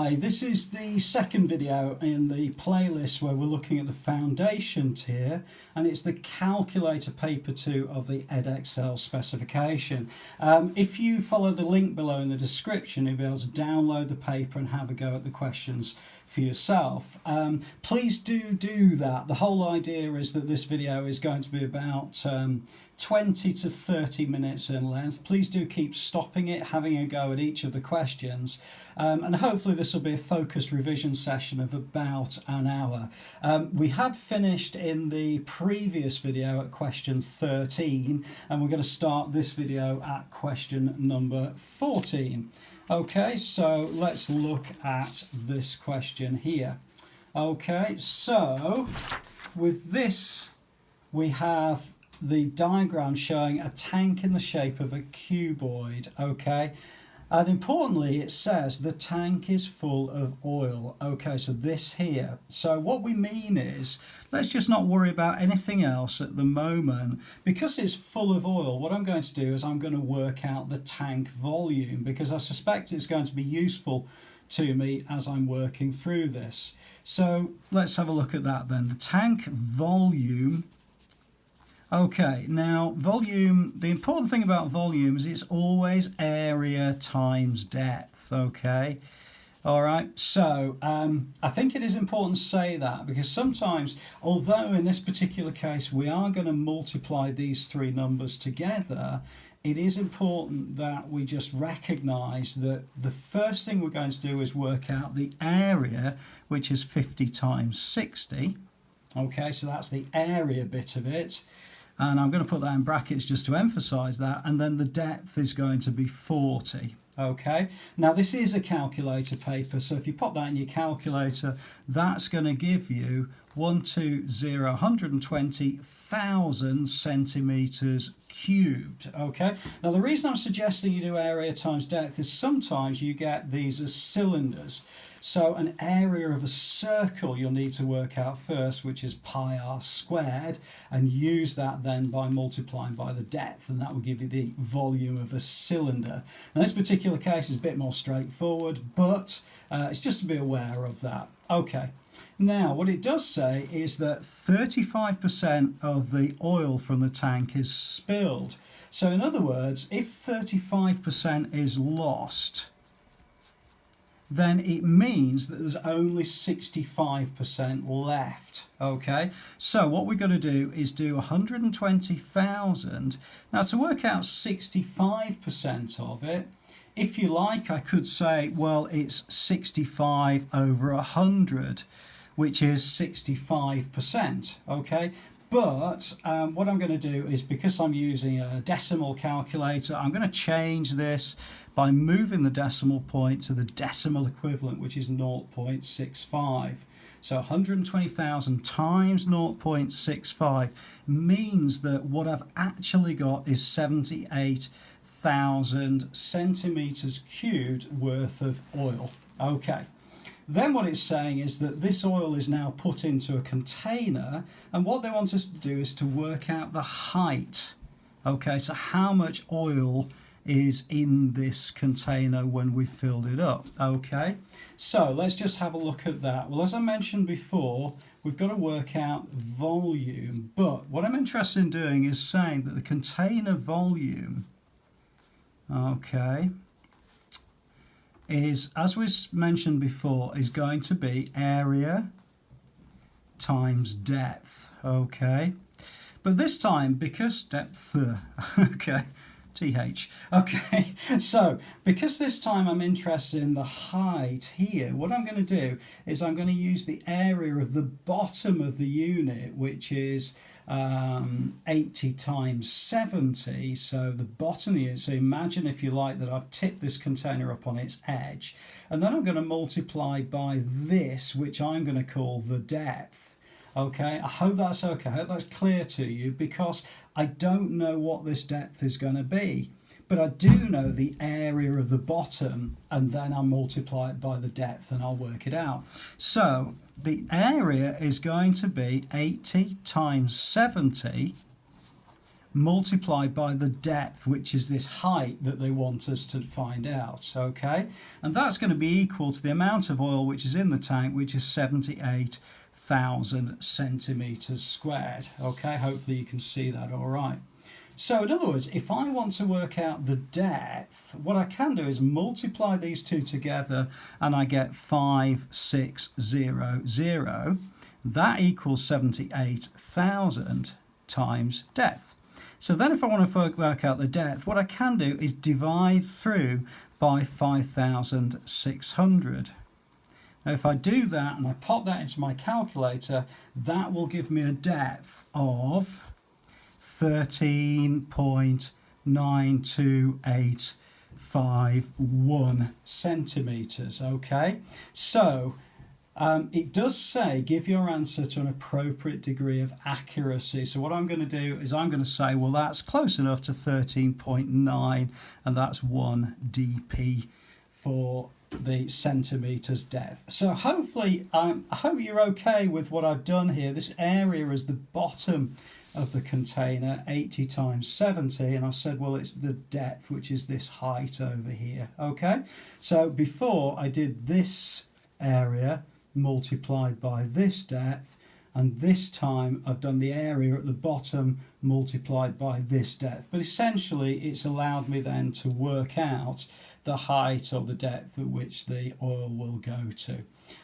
Hi, this is the second video in the playlist where we're looking at the foundation tier, and it's the calculator paper 2 of the Edexcel specification. If you follow the link below in the description, you'll be able to download the paper and have a go at the questions for yourself. Please do that. The whole idea is that this video is going to be about 20 to 30 minutes in length. Please do keep stopping it, having a go at each of the questions, and hopefully this will be a focused revision session of about an hour. We had finished in the previous video at question 13, and we're going to start this video at question number 14. Okay, so let's look at this question here. Okay, so with this we have the diagram showing a tank in the shape of a cuboid. Okay, and importantly it says the tank is full of oil. Okay, so this here, so what we mean is, let's just not worry about anything else at the moment. Because it's full of oil, what I'm going to do is I'm going to work out the tank volume, because I suspect it's going to be useful to me as I'm working through this. So let's have a look at that then. The tank volume. Okay, now volume, the important thing about volume is it's always area times depth. Okay, all right, so I think it is important to say that, because sometimes, although in this particular case we are going to multiply these three numbers together, it is important that we just recognize that the first thing we're going to do is work out the area, which is 50 times 60. Okay, so that's the area bit of it. And I'm going to put that in brackets just to emphasize that, and then the depth is going to be 40. Okay, now this is a calculator paper, so if you pop that in your calculator, that's going to give you 120,000 centimeters cubed. Okay, now the reason I'm suggesting you do area times depth is sometimes you get these as cylinders. So an area of a circle you'll need to work out first, which is pi r squared, and use that then by multiplying by the depth, and that will give you the volume of a cylinder. Now this particular case is a bit more straightforward, but it's just to be aware of that. Okay, now what it does say is that 35% of the oil from the tank is spilled. So in other words, if 35% is lost, then it means that there's only 65% left. Okay, so what we're going to do is do 120,000. Now to work out 65% of it, if you like, I could say, well, it's 65 over 100, which is 65%. Okay, but what I'm going to do is, because I'm using a decimal calculator, I'm going to change this by moving the decimal point to the decimal equivalent, which is 0.65. So 120,000 times 0.65 means that what I've actually got is 78,000 centimeters cubed worth of oil. Okay. Then what it's saying is that this oil is now put into a container, and what they want us to do is to work out the height. Okay, so how much oil is in this container when we filled it up. Okay, so let's just have a look at that. Well, as I mentioned before, we've got to work out volume, but what I'm interested in doing is saying that the container volume, okay, is, as we mentioned before, is going to be area times depth. Okay, but this time, because depth, okay, TH. Okay, so because this time I'm interested in the height here, what I'm going to do is I'm going to use the area of the bottom of the unit, which is 80 times 70, so the bottom of the unit. So imagine, if you like, that I've tipped this container up on its edge, and then I'm going to multiply by this, which I'm going to call the depth. Okay, I hope that's okay. I hope that's clear to you, because I don't know what this depth is going to be, but I do know the area of the bottom, and then I'll multiply it by the depth and I'll work it out. So the area is going to be 80 times 70 multiplied by the depth, which is this height that they want us to find out, okay? And that's going to be equal to the amount of oil which is in the tank, which is 78,000 centimetres squared, okay? Hopefully you can see that all right. So in other words, if I want to work out the depth, what I can do is multiply these two together and I get 5600. That equals 78,000 times depth. So then if I want to work out the depth, what I can do is divide through by 5,600. Now if I do that and I pop that into my calculator, that will give me a depth of 13.92851 centimetres, okay? So it does say give your answer to an appropriate degree of accuracy. So what I'm going to do is I'm going to say, well, that's close enough to 13.9, and that's 1 dp for the centimetres depth. So hopefully, I hope you're okay with what I've done here. This area is the bottom of the container, 80 times 70, and I said, well, it's the depth, which is this height over here, okay? So before I did this area multiplied by this depth, and this time I've done the area at the bottom multiplied by this depth. But essentially it's allowed me then to work out the height or the depth at which the oil will go to.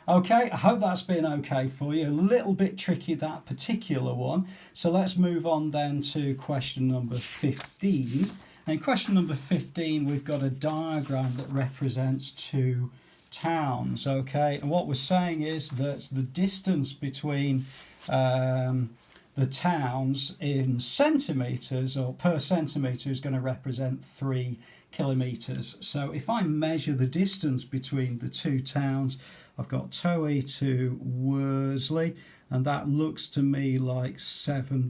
Okay, I hope that's been okay for you. A little bit tricky, that particular one. So let's move on then to question number 15. And in question number 15, we've got a diagram that represents two towns, okay? And what we're saying is that the distance between the towns in centimetres or per centimetre is going to represent 3 kilometres. So if I measure the distance between the two towns, I've got Towie to Worsley, and that looks to me like it's about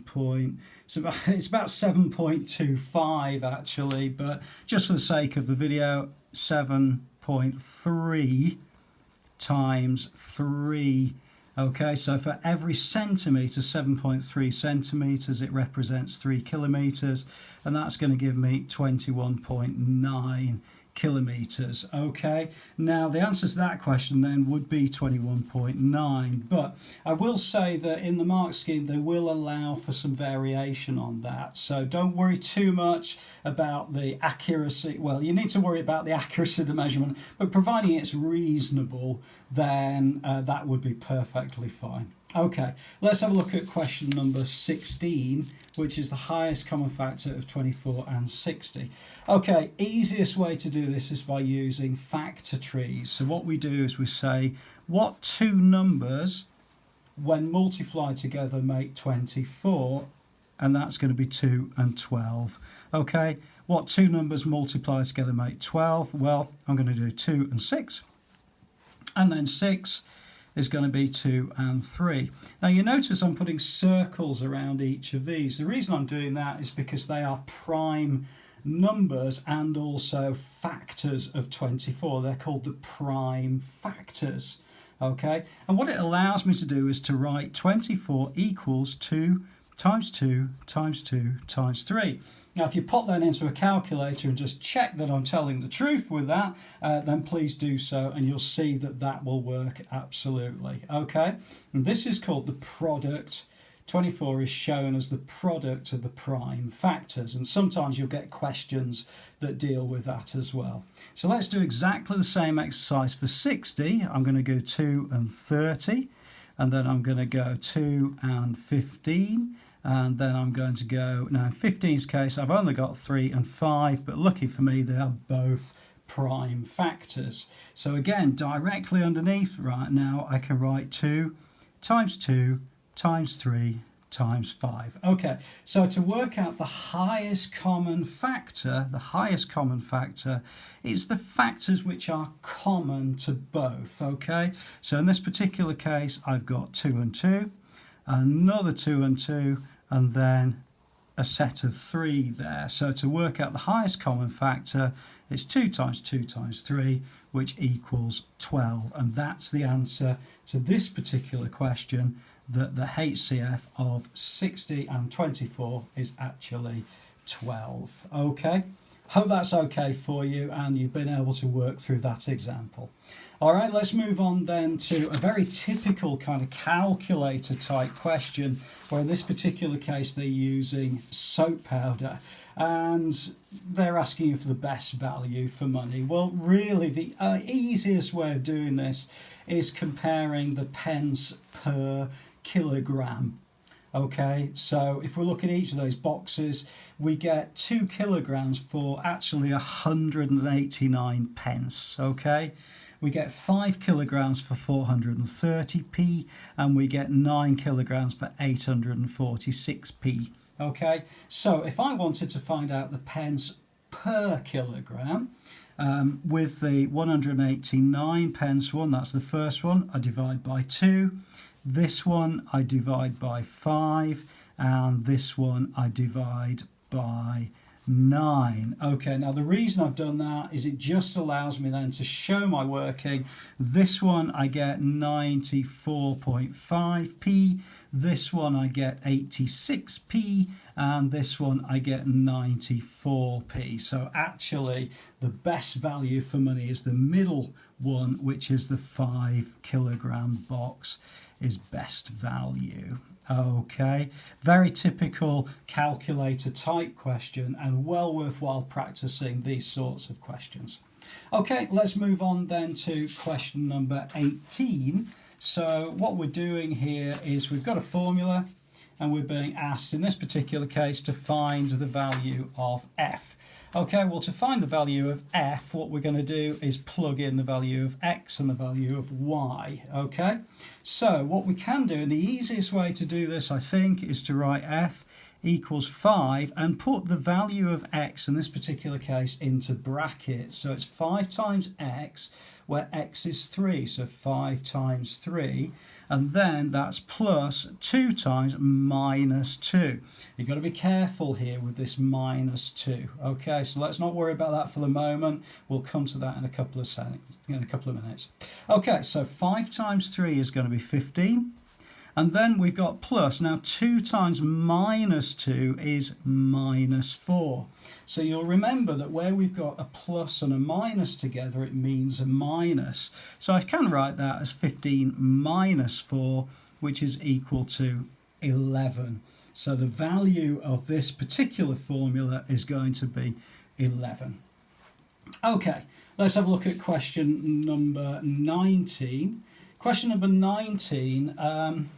7.25 actually, but just for the sake of the video, 7.3 times 3. Okay, so for every centimetre, 7.3 centimetres, it represents 3 kilometres, and that's going to give me 21.9 kilometres. Okay, now the answer to that question then would be 21.9, but I will say that in the mark scheme they will allow for some variation on that, so don't worry too much about the accuracy. Well, you need to worry about the accuracy of the measurement, but providing it's reasonable, then that would be perfectly fine. Okay, let's have a look at question number 16, which is the highest common factor of 24 and 60. Okay, easiest way to do this is by using factor trees. So what we do is we say, what two numbers, when multiplied together, make 24? And that's going to be 2 and 12. Okay, what two numbers multiplied together make 12? Well, I'm going to do 2 and 6. And then 6 is going to be 2 and 3. Now you notice I'm putting circles around each of these. The reason I'm doing that is because they are prime numbers and also factors of 24. They're called the prime factors. Okay, and what it allows me to do is to write 24 equals 2 times 2 times 2 times 3. Now if you pop that into a calculator and just check that I'm telling the truth with that, then please do so, and you'll see that that will work absolutely. Okay, and this is called the product. 24 is shown as the product of the prime factors, and sometimes you'll get questions that deal with that as well. So let's do exactly the same exercise for 60. I'm going to go 2 and 30, and then I'm going to go 2 and 15, and then I'm going to go, now in 15's case I've only got 3 and 5, but lucky for me they are both prime factors. So again, directly underneath right now I can write 2 times 2 times 3 times 5. Okay, so to work out the highest common factor, is the factors which are common to both. Okay, so in this particular case I've got 2 and 2, another 2 and 2, and then a set of 3 there. So to work out the highest common factor, it's 2 times 2 times 3, which equals 12, and that's the answer to this particular question, that the HCF of 60 and 24 is actually 12. Okay, hope that's okay for you and you've been able to work through that example. All right, let's move on then to a very typical kind of calculator type question, where in this particular case they're using soap powder and they're asking you for the best value for money. Well, really the easiest way of doing this is comparing the pence per kilogram. Okay, so if we look at each of those boxes, we get 2 kilograms for actually 189 pence. Okay, we get 5 kilograms for 430p, and we get 9 kilograms for 846p. Okay, so if I wanted to find out the pence per kilogram, with the 189 pence one, that's the first one, I divide by 2. This one I divide by 5, and this one I divide by 9. Okay, now the reason I've done that is it just allows me then to show my working. This one I get 94.5p, this one I get 86p, and this one I get 94p. So actually the best value for money is the middle one, which is the 5 kilogram box is best value. Okay, very typical calculator type question and well worthwhile practicing these sorts of questions. Okay, let's move on then to question number 18. So what we're doing here is we've got a formula and we're being asked in this particular case to find the value of f. Okay, well, to find the value of f, what we're going to do is plug in the value of x and the value of y. Okay, so what we can do, and the easiest way to do this, I think, is to write f equals 5 and put the value of x in this particular case into brackets. So it's 5 times x, where x is 3, so 5 times 3, and then that's plus 2 times minus 2. You've got to be careful here with this minus 2. Okay, so let's not worry about that for the moment. We'll come to that in a couple of minutes. Okay, so 5 times 3 is going to be 15. And then we've got plus. Now 2 times minus 2 is minus 4. So you'll remember that where we've got a plus and a minus together, it means a minus. So I can write that as 15 minus 4, which is equal to 11. So the value of this particular formula is going to be 11. Okay, let's have a look at question number 19. Question number 19,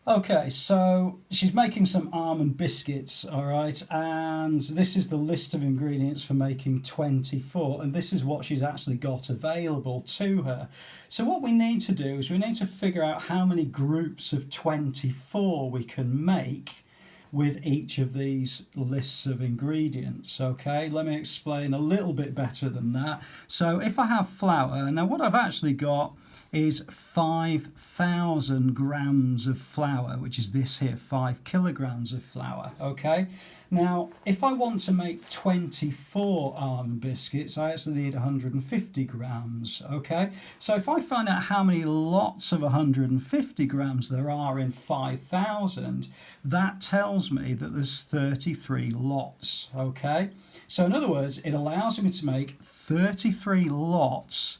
okay, so she's making some almond biscuits, all right, and this is the list of ingredients for making 24, and this is what she's actually got available to her. So what we need to do is we need to figure out how many groups of 24 we can make with each of these lists of ingredients. Okay, let me explain a little bit better than that. So if I have flour, now what I've actually got is 5,000 grams of flour, which is this here, 5 kilograms of flour. Okay, now if I want to make 24 almond biscuits, I actually need 150 grams. Okay, so if I find out how many lots of 150 grams there are in 5,000, that tells me that there's 33 lots. Okay, so in other words, it allows me to make 33 lots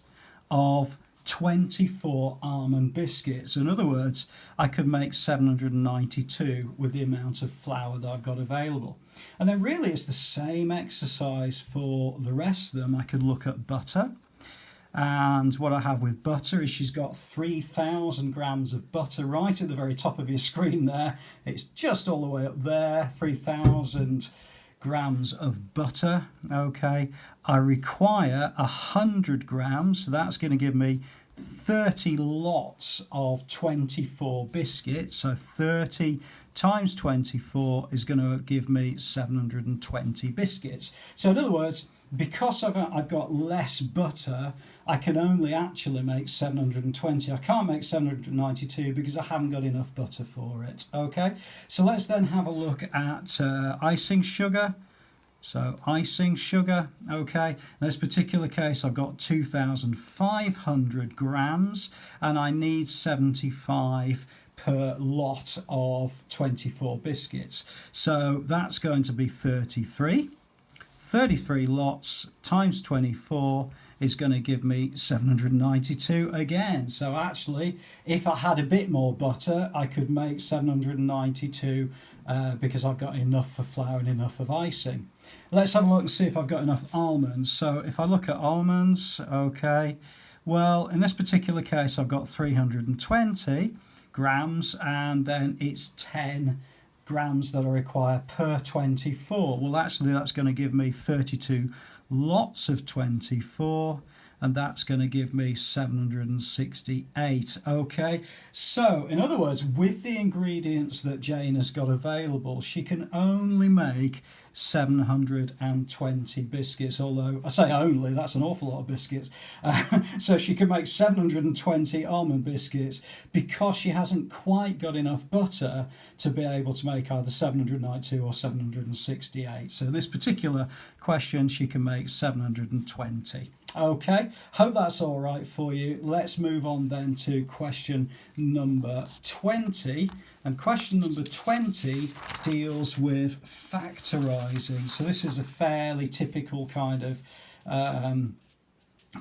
of 24 almond biscuits. In other words, I could make 792 with the amount of flour that I've got available. And then really it's the same exercise for the rest of them. I could look at butter, and what I have with butter is she's got 3,000 grams of butter right at the very top of your screen there. It's just all the way up there, 3,000 grams of butter. Okay, I require 100 grams, so that's going to give me 30 lots of 24 biscuits. So 30 times 24 is going to give me 720 biscuits. So in other words, because I've got less butter, I can only actually make 720. I can't make 792 because I haven't got enough butter for it. Okay, so let's then have a look at icing sugar. So icing sugar, okay, in this particular case I've got 2,500 grams and I need 75 per lot of 24 biscuits. So that's going to be 33. 33 lots times 24 is going to give me 792 again. So actually, if I had a bit more butter, I could make 792 because I've got enough for flour and enough of icing. Let's have a look and see if I've got enough almonds. So if I look at almonds, okay, well, in this particular case, I've got 320 grams, and then it's 10 grams that I require per 24. Well, actually, that's going to give me 32 lots of 24, and that's going to give me 768. Okay, so in other words, with the ingredients that Jane has got available, she can only make 720 biscuits, although I say only, that's an awful lot of biscuits. So she can make 720 almond biscuits because she hasn't quite got enough butter to be able to make either 792 or 768. So in this particular question, she can make 720. Okay, hope that's all right for you. Let's move on then to question number 20. And question number 20 deals with factorising. So this is a fairly typical kind of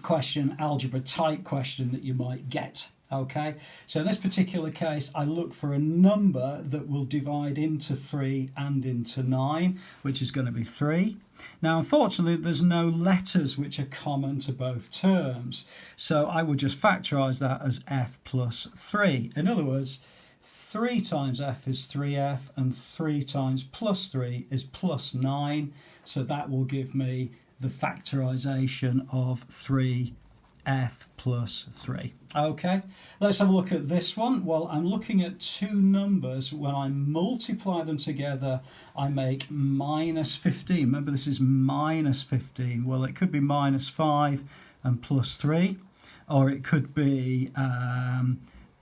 question, algebra type question that you might get. Okay, so in this particular case, I look for a number that will divide into 3 and into 9, which is going to be 3. Now, unfortunately, there's no letters which are common to both terms. So I would just factorise that as f plus 3. In other words, 3 times f is 3f, and 3 times plus 3 is plus 9. So that will give me the factorisation of 3f plus 3. Okay, let's have a look at this one. Well, I'm looking at two numbers. When I multiply them together, I make minus 15. Remember, this is minus 15. Well, it could be minus 5 and plus 3, or it could be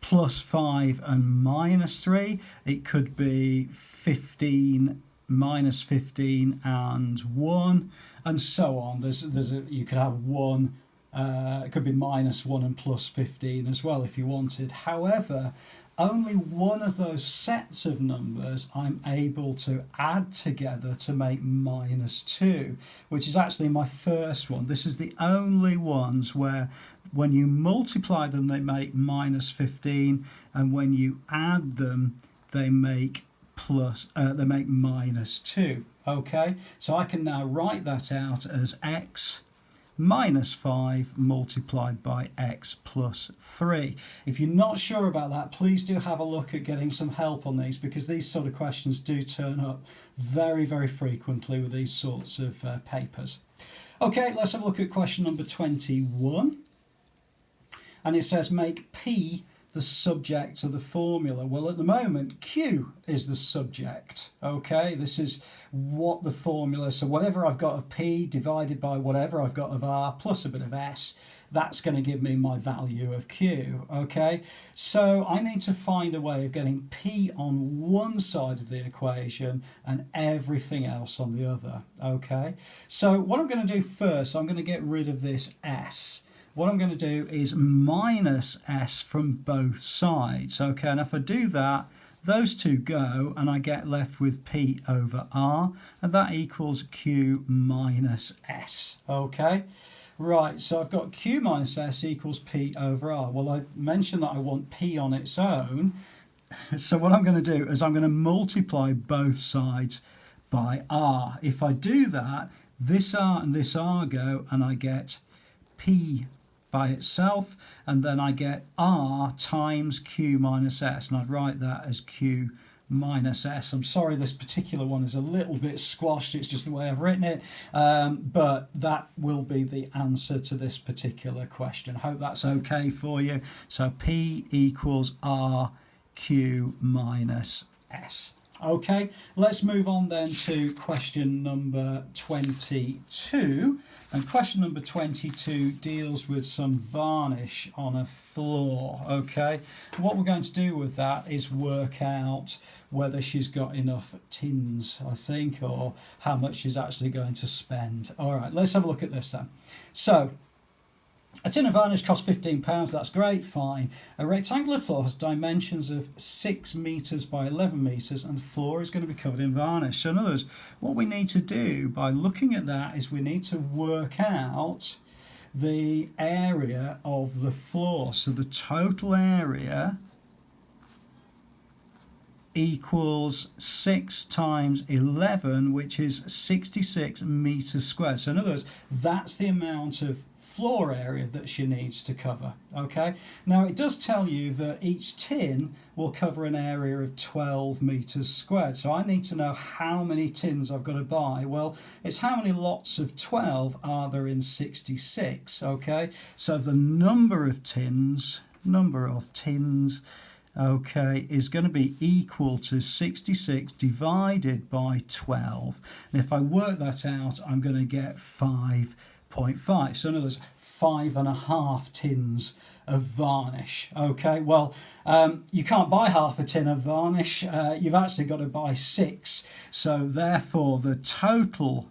plus 5 and minus 3. It could be 15, minus 15 and 1, and so on. You could have 1. It could be minus 1 and plus 15 as well if you wanted. However, only one of those sets of numbers I'm able to add together to make minus 2, which is actually my first one. This is the only ones where when you multiply them they make minus 15, and when you add them they make minus 2. Okay, so I can now write that out as x minus 5 multiplied by x plus 3. If you're not sure about that, please do have a look at getting some help on these, because these sort of questions do turn up very, very frequently with these sorts of papers. Okay, let's have a look at question number 21. And it says make P the subject of the formula. Well, at the moment, Q is the subject. Okay, this is what the formula, so whatever I've got of P divided by whatever I've got of R plus a bit of S, that's going to give me my value of Q. Okay, so I need to find a way of getting P on one side of the equation and everything else on the other. Okay, so what I'm going to do first, I'm going to get rid of this S. What I'm going to do is minus S from both sides. Okay, and if I do that, those two go, and I get left with P over R, and that equals Q minus S. Okay, right, so I've got Q minus S equals P over R. Well, I mentioned that I want P on its own, so what I'm going to do is I'm going to multiply both sides by R. If I do that, this R and this R go, and I get P by itself, and then I get R times Q minus S, and I'd write that as Q minus S. I'm sorry this particular one is a little bit squashed, it's just the way I've written it, but that will be the answer to this particular question. Hope that's okay for you. So P equals R Q minus S. Okay, let's move on then to question number 22. And question number 22 deals with some varnish on a floor. Okay, what we're going to do with that is work out whether she's got enough tins, I think, or how much she's actually going to spend. All right, let's have a look at this then. So A tin of varnish costs £15, that's great, fine. A rectangular floor has dimensions of 6 metres by 11 metres and the floor is going to be covered in varnish. So in other words, what we need to do by looking at that is we need to work out the area of the floor. So the total area equals 6 times 11, which is 66 metres squared. So in other words, that's the amount of floor area that she needs to cover. Okay, now it does tell you that each tin will cover an area of 12 metres squared. So I need to know how many tins I've got to buy. Well, it's how many lots of 12 are there in 66. Okay, so the number of tins, okay, is going to be equal to 66 divided by 12. And if I work that out, I'm going to get 5.5. So in other words, 5.5 tins of varnish. Okay, well, you can't buy half a tin of varnish. You've actually got to buy 6. So therefore, the total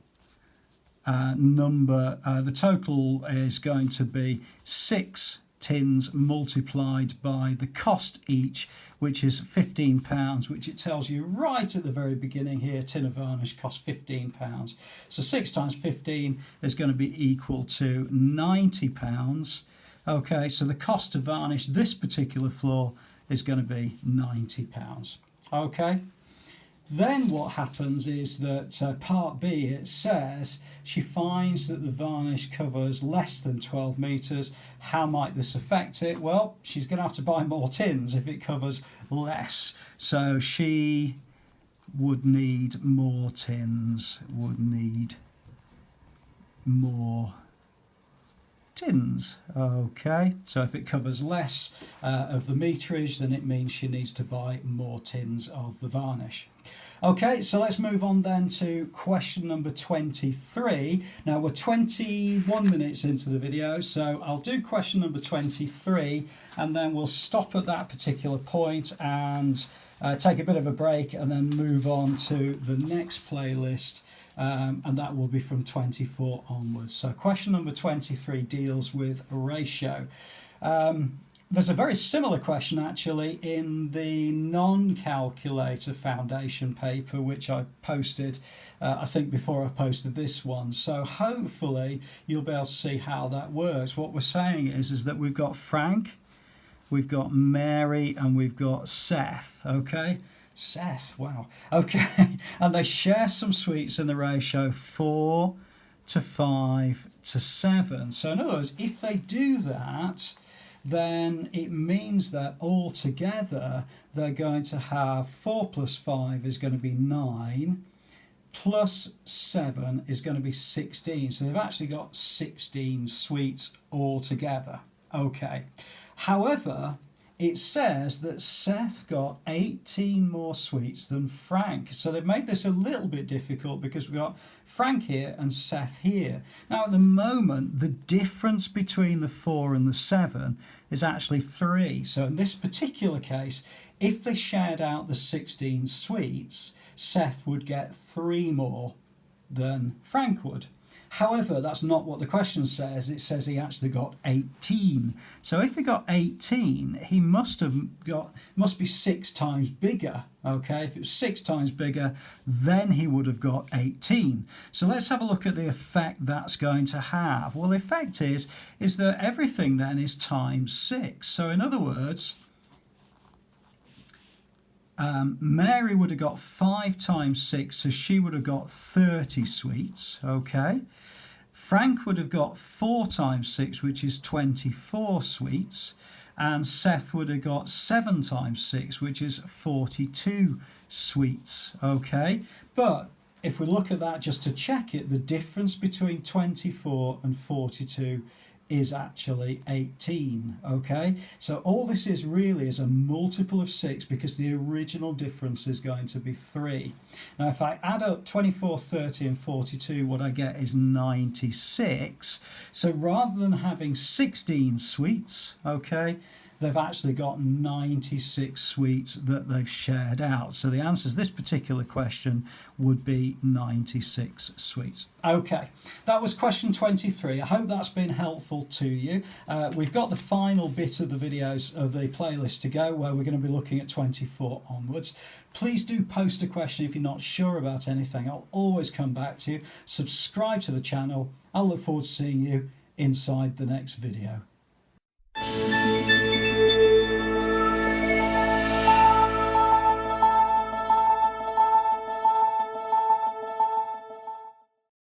the total is going to be 6 tins multiplied by the cost each, which is £15, which it tells you right at the very beginning here. Tin of varnish costs £15. So 6 times 15 is going to be equal to £90. Okay, so the cost to varnish this particular floor is going to be £90. Okay. Then what happens is that part B, it says she finds that the varnish covers less than 12 metres. How might this affect it? Well, she's going to have to buy more tins if it covers less. So she would need more tins, Okay, so if it covers less of the meterage, then it means she needs to buy more tins of the varnish. Okay, so let's move on then to question number 23. Now we're 21 minutes into the video, so I'll do question number 23 and then we'll stop at that particular point and take a bit of a break and then move on to the next playlist. And that will be from 24 onwards. So question number 23 deals with a ratio. There's a very similar question actually in the non-calculator foundation paper, which I posted I think before I've posted this one. So hopefully you'll be able to see how that works. What we're saying is that we've got Frank, we've got Mary, and we've got Seth. Okay, Seth, wow. Okay, and they share some sweets in the ratio 4 to 5 to 7. So in other words, if they do that, then it means that altogether they're going to have 4 plus 5 is going to be 9, plus 7 is going to be 16. So they've actually got 16 sweets altogether. Okay. However, it says that Seth got 18 more sweets than Frank. So they've made this a little bit difficult because we've got Frank here and Seth here. Now at the moment, the difference between the 4 and the 7 is actually 3. So in this particular case, if they shared out the 16 sweets, Seth would get 3 more than Frank would. However, that's not what the question says. It says he actually got 18. So if he got 18, he must be 6 times bigger. Okay, if it was 6 times bigger, then he would have got 18. So let's have a look at the effect that's going to have. Well, the effect is that everything then is times 6. So in other words, Mary would have got 5 times 6, so she would have got 30 sweets, okay? Frank would have got 4 times 6, which is 24 sweets, and Seth would have got 7 times 6, which is 42 sweets, okay? But if we look at that just to check it, the difference between 24 and 42 is actually 18, okay? So all this is really is a multiple of 6 because the original difference is going to be 3. Now if I add up 24, 30 and 42, what I get is 96. So rather than having 16 sweets, okay, they've actually got 96 suites that they've shared out. So the answer to this particular question would be 96 suites. Okay, that was question 23. I hope that's been helpful to you. We've got the final bit of the videos of the playlist to go, where we're going to be looking at 24 onwards. Please do post a question if you're not sure about anything. I'll always come back to you. Subscribe to the channel. I'll look forward to seeing you inside the next video.